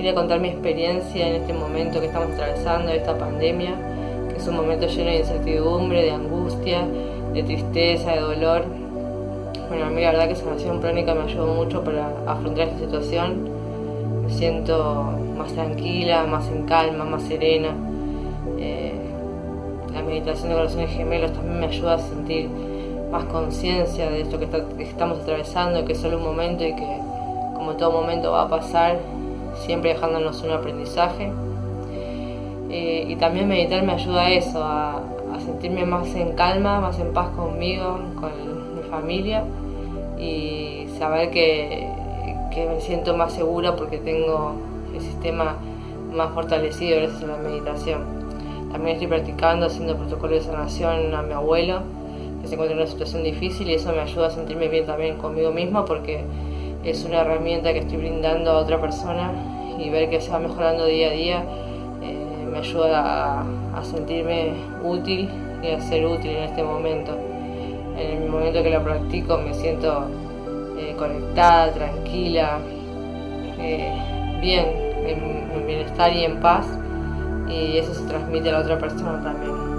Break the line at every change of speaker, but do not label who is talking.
quería contar mi experiencia en este momento que estamos atravesando, esta pandemia, que es un momento lleno de incertidumbre, de angustia, de tristeza, de dolor. Bueno, a mí la verdad que sanación pránica me ayudó mucho para afrontar esta situación. Me siento más tranquila, más en calma, más serena. La meditación de corazones gemelos también me ayuda a sentir más conciencia de esto que estamos atravesando, que es solo un momento y que como todo momento va a pasar, siempre dejándonos un aprendizaje. Y también meditar me ayuda a eso, a sentirme más en calma, más en paz conmigo, con mi familia, y saber que me siento más segura porque tengo el sistema más fortalecido gracias a la meditación. También estoy practicando, haciendo protocolo de sanación a mi abuelo, que se encuentra en una situación difícil, y eso me ayuda a sentirme bien también conmigo misma porque es una herramienta que estoy brindando a otra persona, y ver que se va mejorando día a día me ayuda a sentirme útil y a ser útil en este momento. En el momento que lo practico me siento conectada, tranquila, bien, en bienestar y en paz, y eso se transmite a la otra persona también.